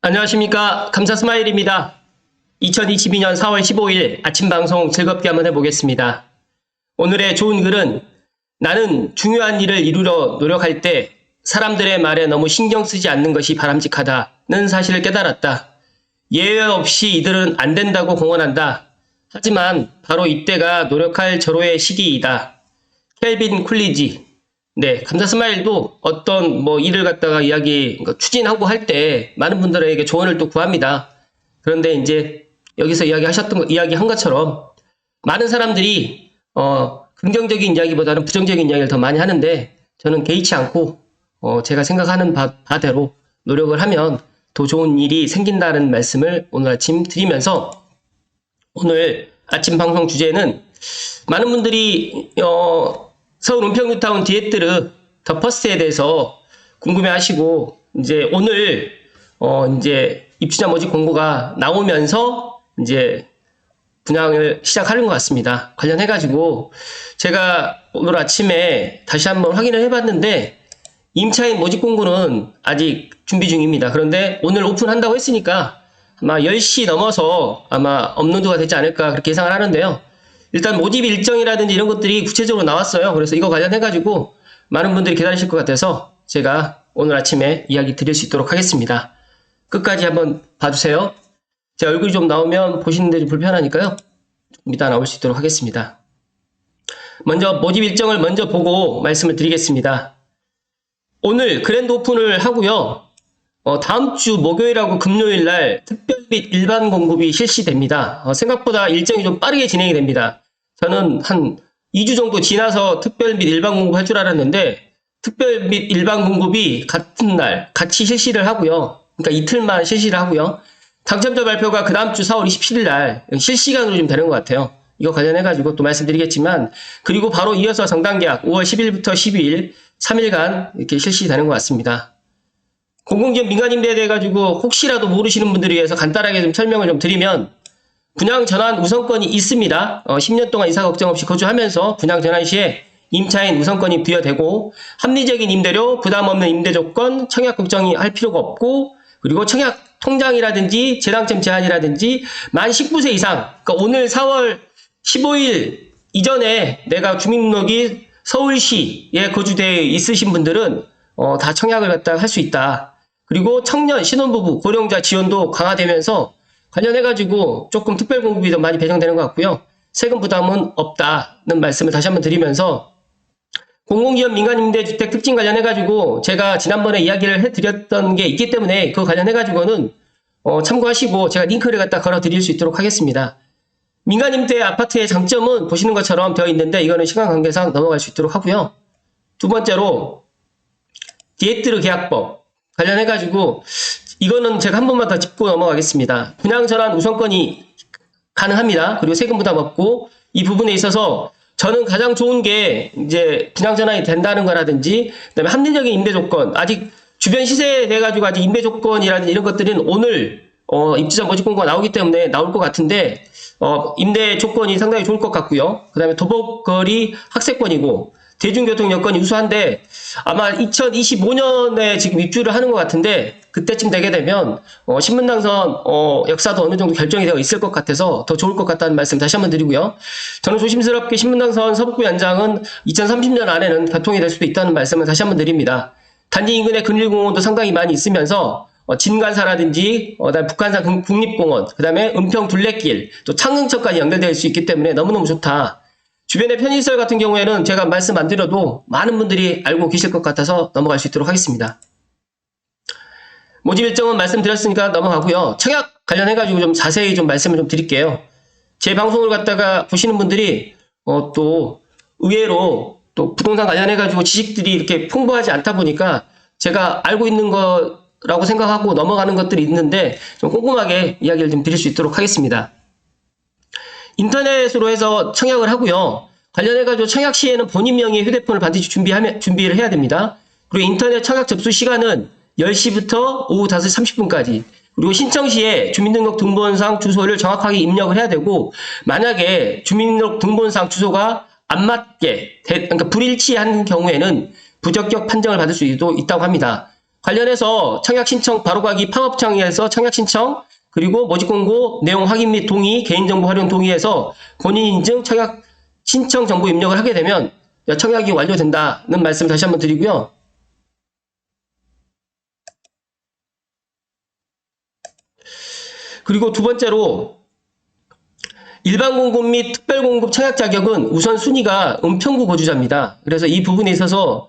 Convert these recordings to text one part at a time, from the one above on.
안녕하십니까. 감사스마일입니다. 2022년 4월 15일 아침 방송 즐겁게 한번 해보겠습니다. 오늘의 좋은 글은 나는 중요한 일을 이루려 노력할 때 사람들의 말에 너무 신경 쓰지 않는 것이 바람직하다는 사실을 깨달았다. 예외 없이 이들은 안 된다고 공언한다. 하지만 바로 이때가 노력할 절호의 시기이다. 켈빈 쿨리지. 네, 감사스마일도 어떤 일을 갖다가 추진하고 할 때 많은 분들에게 조언을 또 구합니다. 그런데 이제 여기서 이야기한 것처럼 많은 사람들이 긍정적인 이야기보다는 부정적인 이야기를 더 많이 하는데 저는 개의치 않고 제가 생각하는 바대로 노력을 하면 더 좋은 일이 생긴다는 말씀을 오늘 아침 드리면서 오늘 아침 방송 주제는 많은 분들이 서울 은평뉴타운 디에뜨르 더 퍼스트에 대해서 궁금해하시고 이제 오늘 이제 입주자 모집 공고가 나오면서 이제 분양을 시작하는 것 같습니다. 관련해가지고 제가 오늘 아침에 다시 한번 확인을 해봤는데 임차인 모집 공고는 아직 준비 중입니다. 그런데 오늘 오픈한다고 했으니까 아마 10시 넘어서 아마 업로드가 되지 않을까 그렇게 예상을 하는데요. 일단 모집 일정이라든지 이런 것들이 구체적으로 나왔어요. 그래서 이거 관련해가지고 많은 분들이 기다리실 것 같아서 제가 오늘 아침에 이야기 드릴 수 있도록 하겠습니다. 끝까지 한번 봐주세요. 제 얼굴이 좀 나오면 보시는데 좀 불편하니까요. 조금 이따 나올 수 있도록 하겠습니다. 먼저 모집 일정을 먼저 보고 말씀을 드리겠습니다. 오늘 그랜드 오픈을 하고요. 다음 주 목요일하고 금요일 날 특별 및 일반 공급이 실시됩니다. 생각보다 일정이 좀 빠르게 진행이 됩니다. 저는 한 2주 정도 지나서 특별 및 일반 공급 할 줄 알았는데 특별 및 일반 공급이 같은 날 같이 실시를 하고요. 그러니까 이틀만 실시를 하고요. 당첨자 발표가 그 다음 주 4월 27일 날 실시간으로 좀 되는 것 같아요. 이거 관련해가지고 또 말씀드리겠지만 그리고 바로 이어서 정당계약 5월 10일부터 12일 3일간 이렇게 실시되는 것 같습니다. 공공지원 민간임대에 대해 가지고 혹시라도 모르시는 분들을 위해서 간단하게 좀 설명을 좀 드리면 분양 전환 우선권이 있습니다. 10년 동안 이사 걱정 없이 거주하면서 분양 전환 시에 임차인 우선권이 부여되고 합리적인 임대료, 부담 없는 임대 조건, 청약 걱정이 할 필요가 없고 그리고 청약 통장이라든지 재당첨 제한이라든지 만 19세 이상 그러니까 오늘 4월 15일 이전에 내가 주민등록이 서울시에 거주되어 있으신 분들은 다 청약을 갖다가 할 수 있다. 그리고 청년, 신혼부부, 고령자 지원도 강화되면서 관련해가지고 조금 특별공급이 더 많이 배정되는 것 같고요. 세금 부담은 없다는 말씀을 다시 한번 드리면서 공공기업 민간임대주택 특징 관련해가지고 제가 지난번에 이야기를 해드렸던 게 있기 때문에 그거 관련해가지고는 참고하시고 제가 링크를 갖다 걸어드릴 수 있도록 하겠습니다. 민간임대 아파트의 장점은 보시는 것처럼 되어 있는데 이거는 시간 관계상 넘어갈 수 있도록 하고요. 두 번째로 디에뜨르 계약법 관련해가지고 이거는 제가 한 번만 더 짚고 넘어가겠습니다. 분양전환 우선권이 가능합니다. 그리고 세금 부담 없고 이 부분에 있어서 저는 가장 좋은 게 이제 분양전환이 된다는 거라든지 그다음에 합리적인 임대 조건 아직 주변 시세에 대해 가지고 아직 임대 조건이라든지 이런 것들은 오늘 입주자 모집 공고가 나오기 때문에 나올 것 같은데 임대 조건이 상당히 좋을 것 같고요. 그다음에 도보거리 학세권이고 대중교통 여건이 우수한데 아마 2025년에 지금 입주를 하는 것 같은데 그때쯤 되게 되면 신분당선 역사도 어느 정도 결정이 되어 있을 것 같아서 더 좋을 것 같다는 말씀 다시 한번 드리고요. 저는 조심스럽게 신분당선 서북부 연장은 2030년 안에는 개통이 될 수도 있다는 말씀을 다시 한번 드립니다. 단지 인근에 근ril공원도 상당히 많이 있으면서 진간사라든지 그다음에 북한산 국립공원, 그다음에 은평 둘레길, 또 창릉천까지 연결될 수 있기 때문에 너무너무 좋다. 주변의 편의시설 같은 경우에는 제가 말씀 안 드려도 많은 분들이 알고 계실 것 같아서 넘어갈 수 있도록 하겠습니다. 모집 일정은 말씀드렸으니까 넘어가고요. 청약 관련해가지고 좀 자세히 좀 말씀을 좀 드릴게요. 제 방송을 갖다가 보시는 분들이 또 의외로 또 부동산 관련해가지고 지식들이 이렇게 풍부하지 않다 보니까 제가 알고 있는 거라고 생각하고 넘어가는 것들이 있는데 좀 꼼꼼하게 이야기를 좀 드릴 수 있도록 하겠습니다. 인터넷으로 해서 청약을 하고요. 관련해가지고 청약 시에는 본인 명의의 휴대폰을 반드시 준비를 해야 됩니다. 그리고 인터넷 청약 접수 시간은 10시부터 오후 5시 30분까지. 그리고 신청 시에 주민등록 등본상 주소를 정확하게 입력을 해야 되고 만약에 주민등록 등본상 주소가 안 맞게 그러니까 불일치한 경우에는 부적격 판정을 받을 수도 있다고 합니다. 관련해서 청약 신청 바로가기 팝업창에서 청약 신청 그리고 모집 공고 내용 확인 및 동의, 개인정보 활용 동의에서 본인 인증 청약 신청 정보 입력을 하게 되면 청약이 완료된다는 말씀을 다시 한번 드리고요. 그리고 두 번째로 일반 공급 및 특별 공급 청약 자격은 우선 순위가 은평구 거주자입니다. 그래서 이 부분에 있어서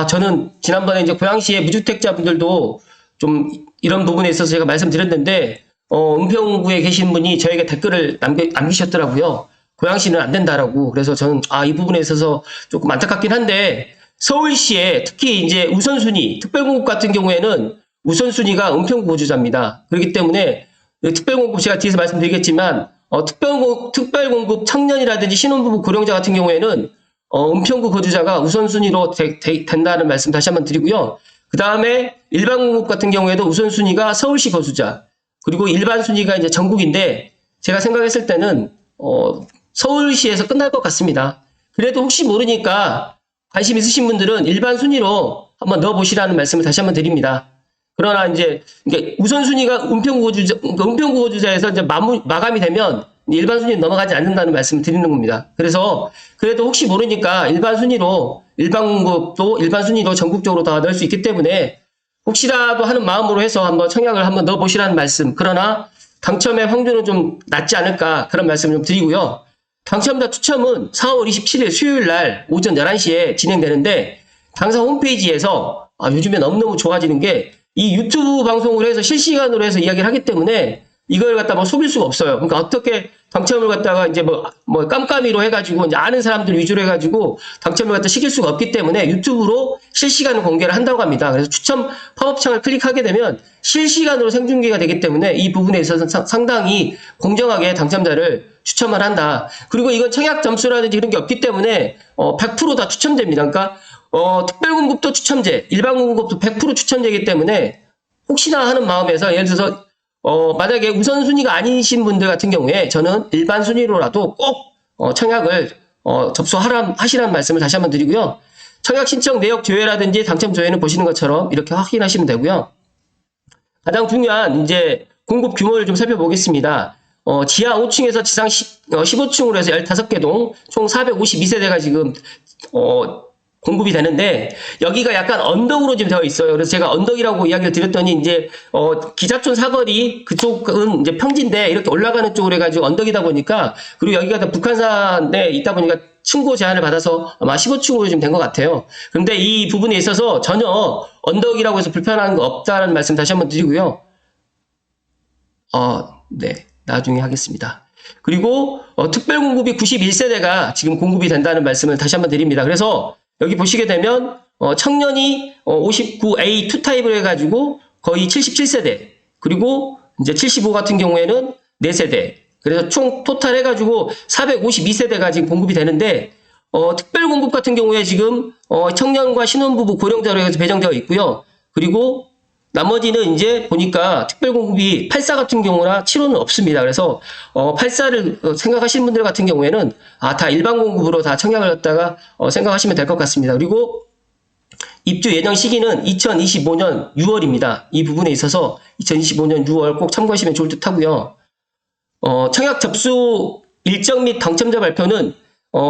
저는 지난번에 이제 고양시의 무주택자분들도 좀 이런 부분에 있어서 제가 말씀드렸는데 은평구에 계신 분이 저에게 댓글을 남기셨더라고요. 고양시는 안 된다라고. 그래서 저는 이 부분에 있어서 조금 안타깝긴 한데 서울시에 특히 이제 우선순위 특별공급 같은 경우에는 우선순위가 은평구 거주자입니다. 그렇기 때문에 특별공급 제가 뒤에서 말씀드리겠지만 특별공급 청년이라든지 신혼부부 고령자 같은 경우에는 은평구 거주자가 우선순위로 된다는 말씀 다시 한번 드리고요. 그 다음에 일반공급 같은 경우에도 우선순위가 서울시 거주자 그리고 일반 순위가 이제 전국인데 제가 생각했을 때는 서울시에서 끝날 것 같습니다. 그래도 혹시 모르니까 관심 있으신 분들은 일반 순위로 한번 넣어보시라는 말씀을 다시 한번 드립니다. 그러나 이제 우선순위가 은평구 거주자에서 이제 마감이 되면 일반 순위로 넘어가지 않는다는 말씀을 드리는 겁니다. 그래서 그래도 혹시 모르니까 일반 순위로 일반 공급도 일반 순위로 전국적으로 다 넣을 수 있기 때문에 혹시라도 하는 마음으로 해서 한번 청약을 한번 넣어보시라는 말씀. 그러나 당첨의 확률은 좀 낮지 않을까 그런 말씀을 좀 드리고요. 당첨자 추첨은 4월 27일 수요일 날 오전 11시에 진행되는데 당사 홈페이지에서 요즘에 너무너무 좋아지는 게 이 유튜브 방송을 해서 실시간으로 해서 이야기를 하기 때문에 이걸 갖다 속일 수가 없어요. 그러니까 어떻게 당첨을 갖다가 이제 뭐 깜깜이로 해가지고 이제 아는 사람들 위주로 해가지고 당첨을 갖다 시킬 수가 없기 때문에 유튜브로 실시간 공개를 한다고 합니다. 그래서 추첨 팝업창을 클릭하게 되면 실시간으로 생중계가 되기 때문에 이 부분에 있어서 상당히 공정하게 당첨자를 추첨을 한다. 그리고 이건 청약 점수라든지 이런 게 없기 때문에 100% 다 추첨됩니다. 그러니까 특별공급도 추첨제, 일반공급도 100% 추첨제이기 때문에 혹시나 하는 마음에서 예를 들어서 만약에 우선순위가 아니신 분들 같은 경우에 저는 일반 순위로라도 꼭 청약을 하시라는 말씀을 다시 한번 드리고요. 청약 신청 내역 조회라든지 당첨 조회는 보시는 것처럼 이렇게 확인하시면 되고요. 가장 중요한 이제 공급 규모를 좀 살펴보겠습니다. 지하 5층에서 지상 15층으로 해서 15개 동 총 452세대가 지금 공급이 되는데 여기가 약간 언덕으로 지금 되어 있어요. 그래서 제가 언덕이라고 이야기를 드렸더니 이제 기자촌 사거리 그쪽은 이제 평지인데 이렇게 올라가는 쪽으로 해가지고 언덕이다 보니까 그리고 여기가 다 북한산에 있다 보니까 층고 제한을 받아서 아마 15층으로 지금 된 것 같아요. 그런데 이 부분에 있어서 전혀 언덕이라고 해서 불편한 거 없다는 말씀 다시 한번 드리고요. 네, 나중에 하겠습니다. 그리고 특별공급이 91세대가 지금 공급이 된다는 말씀을 다시 한번 드립니다. 그래서 여기 보시게 되면 청년이 59A2 타입을 해가지고 거의 77세대 그리고 이제 75 같은 경우에는 4세대 그래서 총 토탈 해가지고 452세대가 지금 공급이 되는데 특별공급 같은 경우에 지금 청년과 신혼부부 고령자로 해서 배정되어 있고요. 그리고 나머지는 이제 보니까 특별공급이 84 같은 경우나 7호는 없습니다. 그래서 84를 생각하시는 분들 같은 경우에는 다 일반 공급으로 다 청약을 갖다가 생각하시면 될 것 같습니다. 그리고 입주 예정 시기는 2025년 6월입니다. 이 부분에 있어서 2025년 6월 꼭 참고하시면 좋을 듯 하고요. 청약 접수 일정 및 당첨자 발표는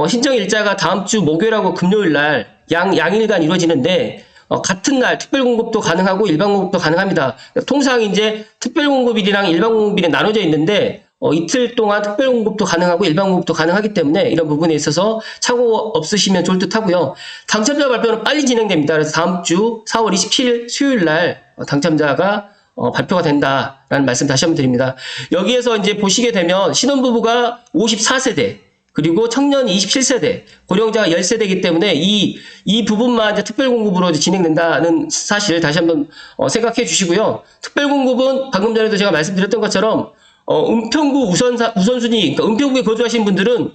신청 일자가 다음 주 목요일하고 금요일 날 양일간 이루어지는데 같은 날 특별공급도 가능하고 일반공급도 가능합니다. 통상 이제 특별공급일이랑 일반공급일이 나눠져 있는데 이틀 동안 특별공급도 가능하고 일반공급도 가능하기 때문에 이런 부분에 있어서 착오 없으시면 좋을 듯 하고요. 당첨자 발표는 빨리 진행됩니다. 그래서 다음 주 4월 27일 수요일 날 당첨자가 발표가 된다라는 말씀 다시 한번 드립니다. 여기에서 이제 보시게 되면 신혼부부가 54세대 그리고 청년이 27세대, 고령자가 10세대이기 때문에 이 부분만 이제 특별공급으로 진행된다는 사실 다시 한번 생각해 주시고요. 특별공급은 방금 전에도 제가 말씀드렸던 것처럼 은평구 우선순위, 그러니까 은평구에 거주하신 분들은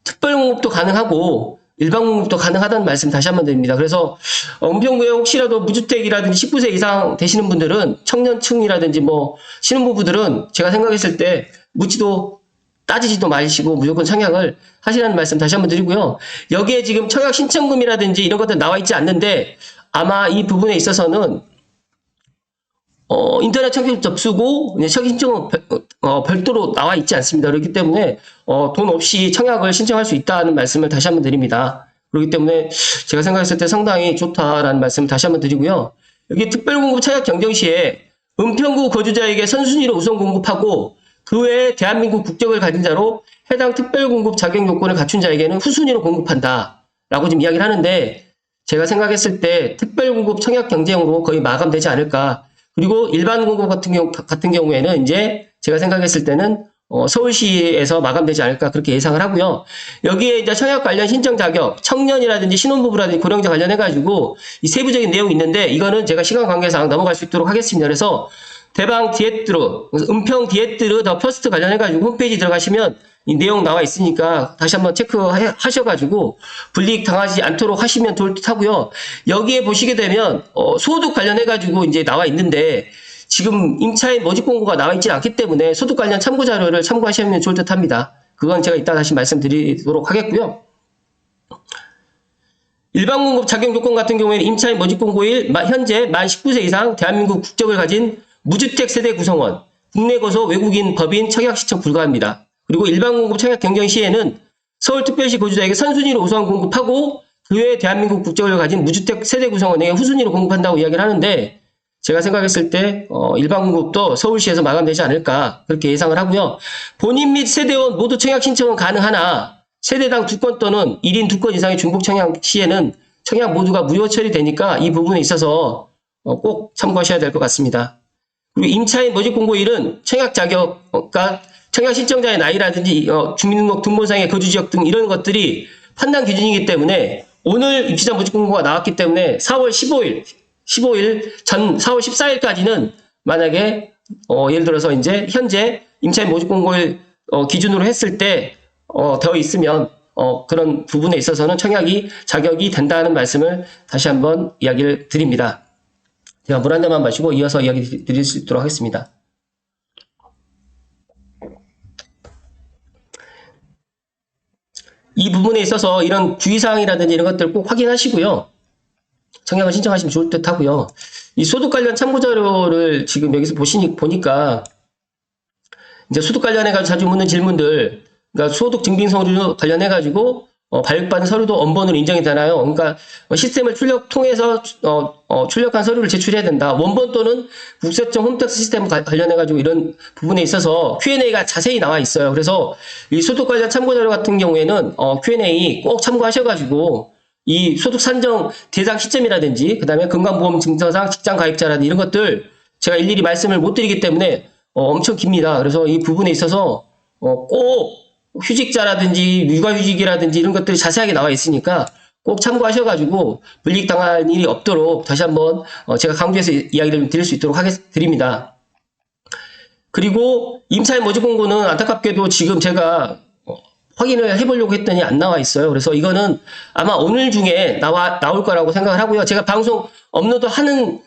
특별공급도 가능하고 일반공급도 가능하다는 말씀 다시 한번 드립니다. 그래서 은평구에 혹시라도 무주택이라든지 19세 이상 되시는 분들은 청년층이라든지 뭐 신혼부부들은 제가 생각했을 때 묻지도 따지지도 마시고 무조건 청약을 하시라는 말씀 다시 한번 드리고요. 여기에 지금 청약 신청금이라든지 이런 것들 나와 있지 않는데 아마 이 부분에 있어서는 인터넷 청약 접수고 청약 신청은 별도로 나와 있지 않습니다. 그렇기 때문에 돈 없이 청약을 신청할 수 있다는 말씀을 다시 한번 드립니다. 그렇기 때문에 제가 생각했을 때 상당히 좋다라는 말씀을 다시 한번 드리고요. 여기 특별공급 청약 경정 시에 은평구 거주자에게 선순위로 우선 공급하고 그 외에 대한민국 국적을 가진 자로 해당 특별공급 자격 요건을 갖춘 자에게는 후순위로 공급한다 라고 지금 이야기를 하는데, 제가 생각했을 때 특별공급 청약 경쟁으로 거의 마감되지 않을까. 그리고 일반 공급 같은 경우에는 이제 제가 생각했을 때는 서울시에서 마감되지 않을까 그렇게 예상을 하고요. 여기에 이제 청약 관련 신청 자격, 청년이라든지 신혼부부라든지 고령자 관련해가지고 이 세부적인 내용이 있는데, 이거는 제가 시간 관계상 넘어갈 수 있도록 하겠습니다. 그래서 대방 디에트로, 은평 디에트르 더 퍼스트 관련해가지고 홈페이지 들어가시면 이 내용 나와 있으니까 다시 한번 체크하셔가지고 불이익 당하지 않도록 하시면 좋을 듯 하고요. 여기에 보시게 되면 소득 관련해가지고 이제 나와 있는데, 지금 임차인 모집 공고가 나와 있지 않기 때문에 소득 관련 참고 자료를 참고하시면 좋을 듯 합니다. 그건 제가 이따 다시 말씀드리도록 하겠고요. 일반 공급 자격 요건 같은 경우에는 임차인 모집 공고일 현재 만 19세 이상 대한민국 국적을 가진 무주택 세대 구성원, 국내 거소 외국인 법인 청약 신청 불가합니다. 그리고 일반 공급 청약 경정 시에는 서울특별시 거주자에게 선순위로 우선 공급하고 그 외에 대한민국 국적을 가진 무주택 세대 구성원에게 후순위로 공급한다고 이야기를 하는데, 제가 생각했을 때 일반 공급도 서울시에서 마감되지 않을까 그렇게 예상을 하고요. 본인 및 세대원 모두 청약 신청은 가능하나 세대당 2건 또는 1인 2건 이상의 중복 청약 시에는 청약 모두가 무효 처리되니까 이 부분에 있어서 꼭 참고하셔야 될 것 같습니다. 그리고 임차인 모집 공고일은 청약 자격, 그러니까 청약 신청자의 나이라든지 주민등록 등본상의 거주지역 등 이런 것들이 판단 기준이기 때문에 오늘 입주자 모집 공고가 나왔기 때문에 4월 15일 전 4월 14일까지는 만약에 예를 들어서 이제 현재 임차인 모집 공고일 기준으로 했을 때 되어 있으면 그런 부분에 있어서는 청약이 자격이 된다는 말씀을 다시 한번 이야기를 드립니다. 제가 물 한 잔만 마시고 이어서 이야기 드릴 수 있도록 하겠습니다. 이 부분에 있어서 이런 주의사항이라든지 이런 것들 꼭 확인하시고요. 청약을 신청하시면 좋을 듯 하고요. 이 소득 관련 참고자료를 지금 여기서 보니까 이제 소득 관련해가지고 자주 묻는 질문들, 그러니까 소득 증빙 서류 관련해가지고 발급받은 서류도 원본으로 인정이 되나요? 그러니까 시스템을 통해서 출력한 서류를 제출해야 된다. 원본 또는 국세청 홈택스 시스템 관련해가지고 이런 부분에 있어서 Q&A가 자세히 나와 있어요. 그래서 이 소득 관련 참고자료 같은 경우에는 Q&A 꼭 참고하셔가지고 이 소득 산정 대상 시점이라든지 그 다음에 건강보험 증서상 직장 가입자라든지 이런 것들 제가 일일이 말씀을 못 드리기 때문에 엄청 깁니다. 그래서 이 부분에 있어서 꼭 휴직자라든지 육아휴직이라든지 이런 것들이 자세하게 나와 있으니까 꼭 참고하셔가지고 불이익 당할 일이 없도록 다시 한번 제가 강조해서 이야기를 드릴 수 있도록 드립니다. 그리고 임차인 모집 공고는 안타깝게도 지금 제가 확인을 해보려고 했더니 안 나와 있어요. 그래서 이거는 아마 오늘 중에 나올 거라고 생각을 하고요. 제가 방송 업로드 하는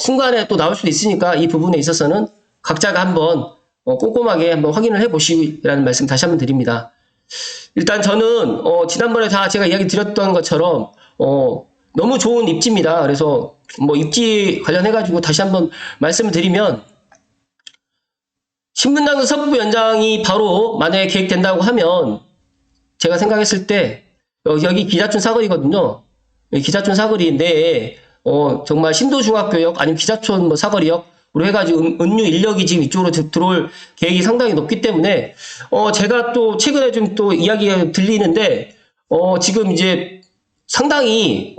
순간에 또 나올 수도 있으니까 이 부분에 있어서는 각자가 한번 꼼꼼하게 한번 확인을 해보시라는 말씀 다시 한번 드립니다. 일단 저는 지난번에 다 제가 이야기 드렸던 것처럼 너무 좋은 입지입니다. 그래서 뭐 입지 관련해가지고 다시 한번 말씀을 드리면, 신분당선 서부부 연장이 바로 만약에 계획된다고 하면 제가 생각했을 때 여기 기자촌 사거리거든요. 기자촌 사거리 내에 정말 신도중학교역 아니면 기자촌 뭐 사거리역 으로 해가지고 은유 인력이 지금 이쪽으로 들어올 계획이 상당히 높기 때문에 제가 또 최근에 좀 또 이야기가 들리는데 지금 이제 상당히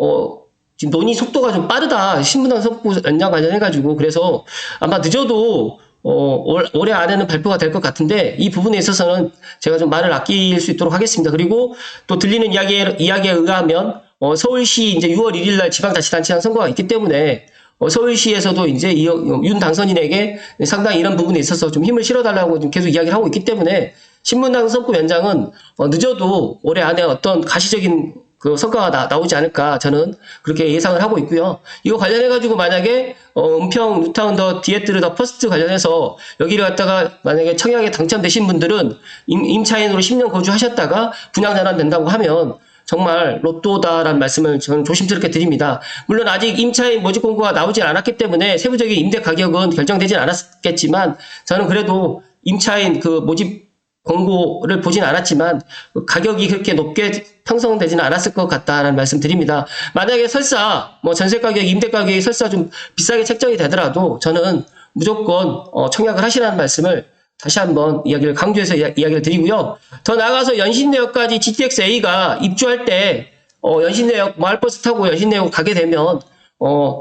지금 논의 속도가 좀 빠르다. 신분당 서부 연장 관련해가지고 그래서 아마 늦어도 올해 안에는 발표가 될 것 같은데 이 부분에 있어서는 제가 좀 말을 아낄 수 있도록 하겠습니다. 그리고 또 들리는 이야기에 의하면 서울시 이제 6월 1일 날 지방자치단체장 선거가 있기 때문에 서울시에서도 이제 윤 당선인에게 상당히 이런 부분에 있어서 좀 힘을 실어달라고 좀 계속 이야기를 하고 있기 때문에 신분당 서부 연장은 늦어도 올해 안에 어떤 가시적인 그 성과가 나오지 않을까 저는 그렇게 예상을 하고 있고요. 이거 관련해가지고 만약에 은평 뉴타운 더 디에트르 더 퍼스트 관련해서 여기를 갖다가 만약에 청약에 당첨되신 분들은 임차인으로 10년 거주하셨다가 분양 전환 된다고 하면 정말 로또다라는 말씀을 저는 조심스럽게 드립니다. 물론 아직 임차인 모집 공고가 나오질 않았기 때문에 세부적인 임대 가격은 결정되진 않았겠지만 저는 그래도 임차인 그 모집 공고를 보진 않았지만 가격이 그렇게 높게 형성되지는 않았을 것 같다라는 말씀 드립니다. 만약에 설사 뭐 전세 가격, 임대 가격이 설사 좀 비싸게 책정이 되더라도 저는 무조건 청약을 하시라는 말씀을 다시 한번 이야기를 강조해서 이야기를 드리고요. 더 나아가서 연신내역까지 GTX-A가 입주할 때 연신내역 마을버스 타고 연신내역 가게 되면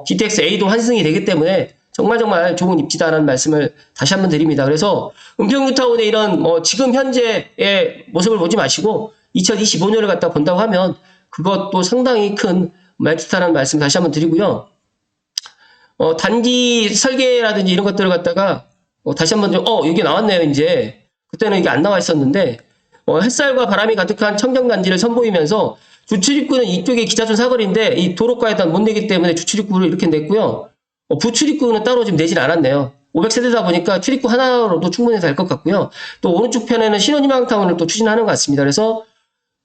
GTX-A도 환승이 되기 때문에 정말 좋은 입지다라는 말씀을 다시 한번 드립니다. 그래서 은평뉴타운의 이런 지금 현재의 모습을 보지 마시고 2025년을 갖다 본다고 하면 그것도 상당히 큰 메리트다라는 말씀 다시 한번 드리고요. 단지 설계라든지 이런 것들을 갖다가 다시 한번 좀 여기 나왔네요. 이제 그때는 이게 안 나와 있었는데 햇살과 바람이 가득한 청정단지를 선보이면서 주출입구는 이쪽에 기차촌 사거리인데 이 도로가에다 못 내기 때문에 주출입구를 이렇게 냈고요. 부출입구는 따로 지금 내질 않았네요. 500세대다 보니까 출입구 하나로도 충분히 될 것 같고요. 또 오른쪽 편에는 신혼희망타운을 또 추진하는 것 같습니다. 그래서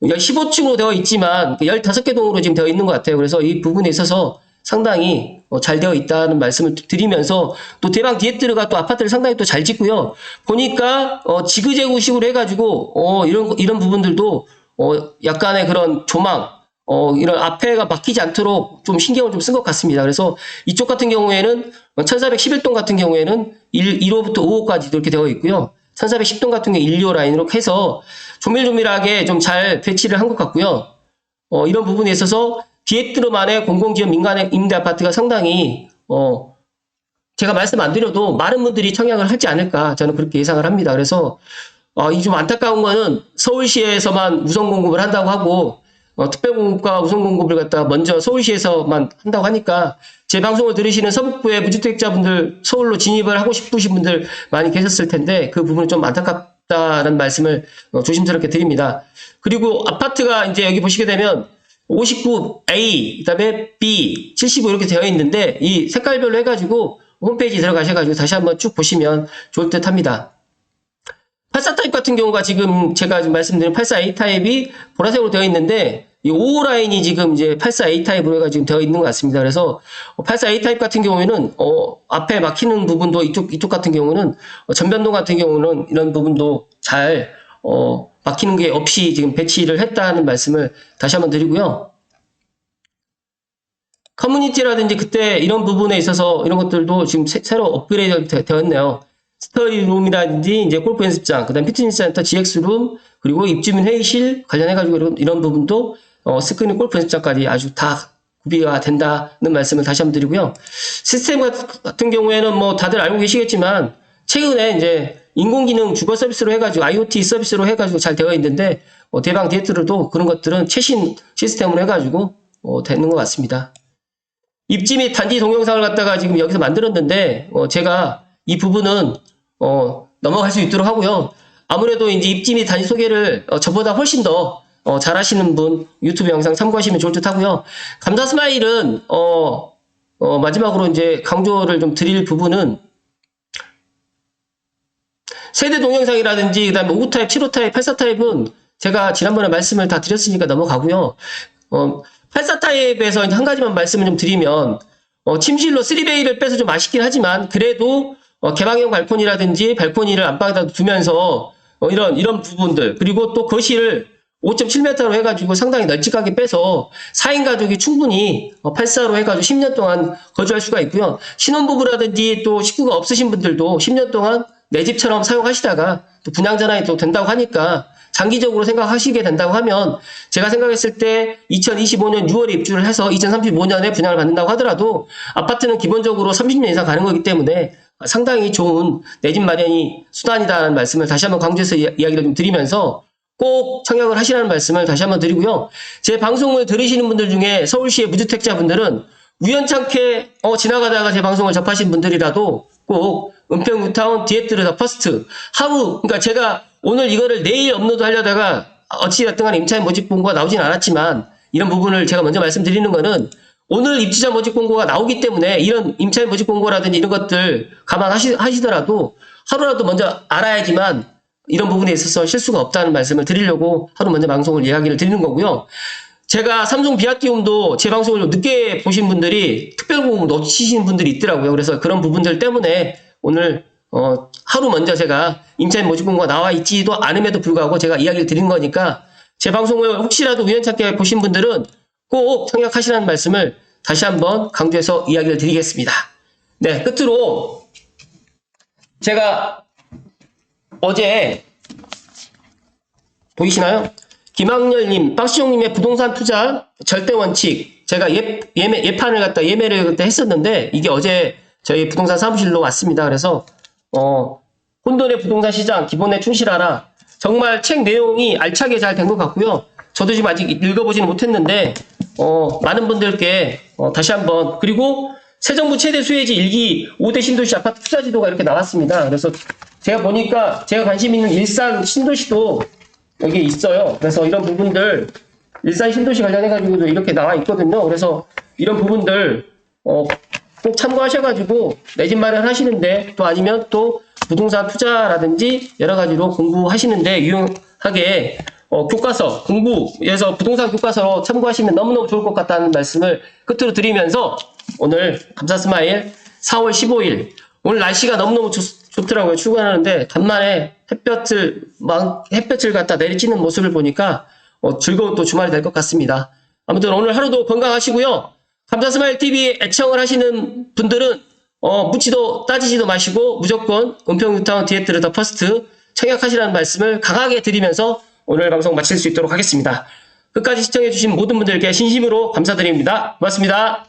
15층으로 되어 있지만 15개 동으로 지금 되어 있는 것 같아요. 그래서 이 부분에 있어서 상당히 잘 되어 있다는 말씀을 드리면서 또 대방 디에트르가 또 아파트를 상당히 또 잘 짓고요. 보니까 지그재그식으로 해가지고 이런 부분들도 약간의 그런 조망 이런 앞에가 막히지 않도록 좀 신경을 좀 쓴 것 같습니다. 그래서 이쪽 같은 경우에는 1411동 같은 경우에는 1호부터 5호까지 이렇게 되어 있고요. 1410동 같은 경우 1, 2호 라인으로 해서 조밀조밀하게 좀 잘 배치를 한 것 같고요. 이런 부분에 있어서 디에트르만의 공공지원 민간의 임대 아파트가 상당히 제가 말씀 안 드려도 많은 분들이 청약을 하지 않을까 저는 그렇게 예상을 합니다. 그래서 이 좀 안타까운 거는 서울시에서만 우선 공급을 한다고 하고 특별공급과 우선 공급을 갖다가 먼저 서울시에서만 한다고 하니까 제 방송을 들으시는 서북부의 무주택자분들 서울로 진입을 하고 싶으신 분들 많이 계셨을 텐데 그 부분은 좀 안타깝다는 말씀을 조심스럽게 드립니다. 그리고 아파트가 이제 여기 보시게 되면 59A, 그 다음에 B, 75 이렇게 되어 있는데 이 색깔별로 해가지고 홈페이지 들어가셔가지고 다시 한번 쭉 보시면 좋을 듯 합니다. 84 타입 같은 경우가 지금 제가 지금 말씀드린 84A 타입이 보라색으로 되어 있는데 이 5호 라인이 지금 이제 84A 타입으로 해가지고 되어 있는 것 같습니다. 그래서 84A 타입 같은 경우에는 앞에 막히는 부분도 이쪽 같은 경우는 전변동 같은 경우는 이런 부분도 잘 막히는 게 없이 지금 배치를 했다는 말씀을 다시 한번 드리고요. 커뮤니티라든지 그때 이런 부분에 있어서 이런 것들도 지금 새로 업그레이드 되었네요. 스터디룸이라든지 이제 골프 연습장, 그다음 피트니스 센터, GX룸, 그리고 입주민 회의실 관련해가지고 이런 부분도 스크린 골프 연습장까지 아주 다 구비가 된다는 말씀을 다시 한번 드리고요. 시스템 같은 경우에는 뭐 다들 알고 계시겠지만 최근에 이제 인공지능 주거 서비스로 해가지고 IoT 서비스로 해가지고 잘 되어 있는데 대방 디에트르도 그런 것들은 최신 시스템으로 해가지고 되는 것 같습니다. 입지 및 단지 동영상을 갖다가 지금 여기서 만들었는데 제가 이 부분은 넘어갈 수 있도록 하고요. 아무래도 이제 입지 및 단지 소개를 저보다 훨씬 더 잘하시는 분 유튜브 영상 참고하시면 좋을 듯 하고요. 감사 스마일은 마지막으로 이제 강조를 좀 드릴 부분은 세대 동영상이라든지 그다음에 5 타입, 7호 타입, 84 타입은 제가 지난번에 말씀을 다 드렸으니까 넘어가고요. 84 타입에서 한 가지만 말씀을 좀 드리면 침실로 3베이를 빼서 좀 아쉽긴 하지만 그래도 개방형 발코니라든지 발코니를 안방에다 두면서 이런 부분들 그리고 또 거실을 5.7m로 해가지고 상당히 널찍하게 빼서 4인 가족이 충분히 84로 해가지고 10년 동안 거주할 수가 있고요. 신혼부부라든지 또 식구가 없으신 분들도 10년 동안 내 집처럼 사용하시다가 또 분양전환이 또 된다고 하니까 장기적으로 생각하시게 된다고 하면 제가 생각했을 때 2025년 6월에 입주를 해서 2035년에 분양을 받는다고 하더라도 아파트는 기본적으로 30년 이상 가는 거기 때문에 상당히 좋은 내 집 마련이 수단이다라는 말씀을 다시 한번 강조해서 이야기를 좀 드리면서 꼭 청약을 하시라는 말씀을 다시 한번 드리고요. 제 방송을 들으시는 분들 중에 서울시의 무주택자분들은 우연찮게 지나가다가 제 방송을 접하신 분들이라도 꼭 은평뉴타운 디에트르 더 퍼스트 하루 그러니까 제가 오늘 이거를 내일 업로드 하려다가 어찌됐든 간에 임차인 모집 공고가 나오진 않았지만 이런 부분을 제가 먼저 말씀드리는 거는 오늘 입주자 모집 공고가 나오기 때문에 이런 임차인 모집 공고라든지 이런 것들 감안하시더라도 하루라도 먼저 알아야지만 이런 부분에 있어서 실수가 없다는 말씀을 드리려고 하루 먼저 방송을 이야기를 드리는 거고요. 제가 삼성 비아티움도 제 방송을 좀 늦게 보신 분들이 특별공급 놓치신 분들이 있더라고요. 그래서 그런 부분들 때문에 오늘 하루 먼저 제가 임차인 모집 공고가 나와 있지도 않음에도 불구하고 제가 이야기를 드린 거니까 제 방송을 혹시라도 우연찮게 보신 분들은 꼭 청약하시라는 말씀을 다시 한번 강조해서 이야기를 드리겠습니다. 네, 끝으로 제가 어제 보이시나요? 김학렬님, 박시용님의 부동산 투자 절대 원칙 제가 예판을 갖다 예매를 그때 했었는데 이게 어제 저희 부동산 사무실로 왔습니다. 그래서 혼돈의 부동산 시장 기본에 충실하라. 정말 책 내용이 알차게 잘 된 것 같고요. 저도 지금 아직 읽어보지는 못했는데 많은 분들께 다시 한번 그리고 새 정부 최대 수혜지 1기 5대 신도시 아파트 투자 지도가 이렇게 나왔습니다. 그래서 제가 보니까 제가 관심 있는 일산 신도시도 여기 있어요. 그래서 이런 부분들 일산 신도시 관련해가지고도 이렇게 나와 있거든요. 그래서 이런 부분들 꼭 참고하셔가지고 내 집 마련하시는데 또 아니면 또 부동산 투자라든지 여러 가지로 공부하시는데 유용하게 교과서 공부에서 부동산 교과서로 참고하시면 너무너무 좋을 것 같다는 말씀을 끝으로 드리면서 오늘 감사 스마일 4월 15일 오늘 날씨가 너무너무 좋더라고요. 출근하는데 간만에 햇볕을 갖다 내리쬐는 모습을 보니까 즐거운 또 주말이 될 것 같습니다. 아무튼 오늘 하루도 건강하시고요. 감사 스마일 TV 애청을 하시는 분들은 묻지도 따지지도 마시고 무조건 은평뉴타운 디에트르 더 퍼스트 청약하시라는 말씀을 강하게 드리면서 오늘 방송 마칠 수 있도록 하겠습니다. 끝까지 시청해주신 모든 분들께 진심으로 감사드립니다. 고맙습니다.